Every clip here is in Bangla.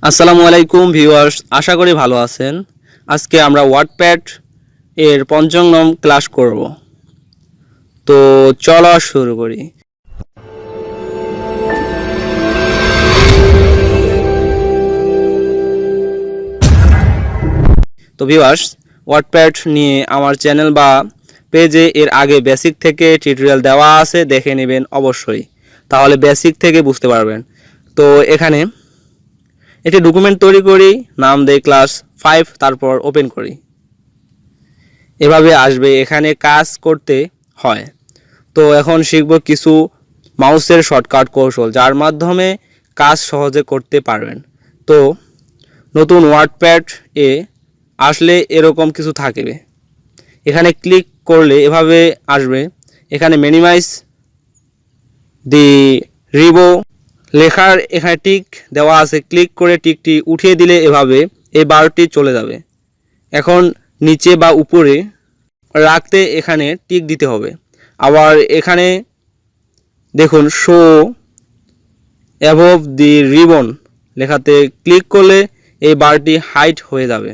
আসসালামু আলাইকুম ভিউয়ার্স, আশা করি ভালো আছেন। আজকে আমরা ওয়াটপ্যাড এর ৫ম ক্লাস করব। তো চলো শুরু করি। তো ভিউয়ার্স, ওয়াটপ্যাড নিয়ে আমার চ্যানেল বা পেজে এর আগে বেসিক থেকে টিউটোরিয়াল দেওয়া আছে, দেখে নেবেন অবশ্যই, তাহলে বেসিক থেকে বুঝতে পারবেন। তো এখানে একটি ডকুমেন্ট তৈরি করি, নাম দেই ক্লাস 5, তারপর ওপেন করি। এভাবে আসবে, এখানে কাজ করতে হয়। তো এখন শিখব কিছু মাউসের শর্টকাট কৌশল, যার মাধ্যমে কাজ সহজে করতে পারবেন। তো নতুন ওয়ার্ডপ্যাড এ আসলে এরকম কিছু থাকবে, এখানে ক্লিক করলে এভাবে আসবে। এখানে মিনিমাইজ দি রিবো লেখার এখানে টিক দেওয়া আছে, ক্লিক করে টিকটি উঠিয়ে দিলে এভাবে এই বারটি চলে যাবে। এখন নিচে বা উপরে রাখতে এখানে টিক দিতে হবে। আবার এখানে দেখুন শো অ্যাবভ দি রিবন লেখাতে ক্লিক করলে এই বারটি হাইট হয়ে যাবে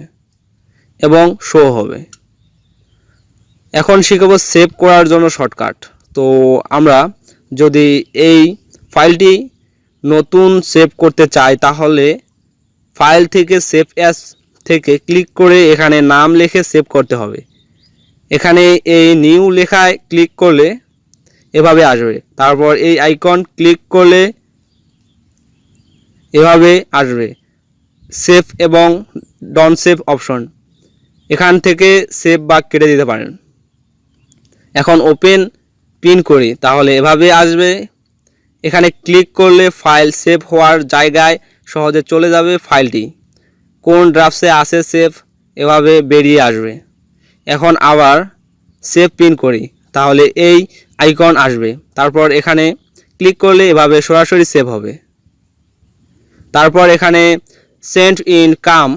এবং শো হবে। এখন শিখব সেভ করার জন্য শর্টকাট। তো আমরা যদি এই ফাইলটি নতুন সেভ করতে চাই, তাহলে ফাইল থেকে সেভ অ্যাজ থেকে ক্লিক করে এখানে নাম লিখে সেভ করতে হবে। এখানে এই নিউ লেখায় ক্লিক করলে এভাবে আসবে। তারপর এই আইকন ক্লিক করলে এভাবে আসবে সেভ এবং ডন সেভ অপশন, এখান থেকে সেভ বা কেটে দিতে পারেন। এখন ওপেন পিন করি, তাহলে এভাবে আসবে। এখানে ক্লিক করলে ফাইল সেভ হওয়ার জায়গায় সহজে চলে যাবে। ফাইলটি কোন ড্রাফটসে আছে সেভ এভাবে বেরিয়ে আসবে। এখন আবার সেভ পিন করি, তাহলে এই আইকন আসবে। তারপর এখানে ক্লিক করলে এভাবে সরাসরি সেভ হবে। তারপর এখানে সেন্ড ইন কাম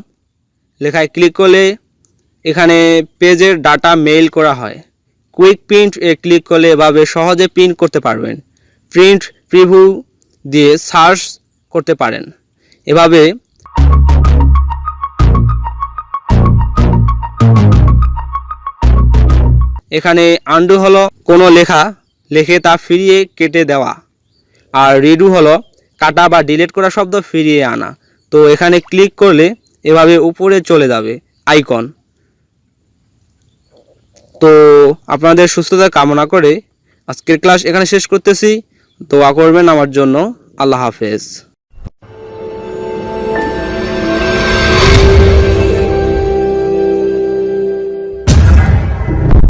লেখায় ক্লিক করলে এখানে পেজের ডাটা মেইল করা হয়। কুইক প্রিন্ট এ ক্লিক করলে এভাবে সহজে প্রিন্ট করতে পারবেন। প্রিন্ট প্রিভিউ দিয়ে সার্চ করতে পারেন। এভাবে এখানে আনডু হলো কোনো লেখা লিখে তা ফিরিয়ে কেটে দেওয়া, আর রিডু হলো কাটা বা ডিলিট করা শব্দ ফিরিয়ে আনা। তো এখানে ক্লিক করলে এভাবে উপরে চলে যাবে আইকন। তো আপনাদের সুস্থতা কামনা করে আজকের ক্লাস এখানে শেষ করতেছি। দোয়া করবেন আমার জন্য। আল্লাহ হাফেজ।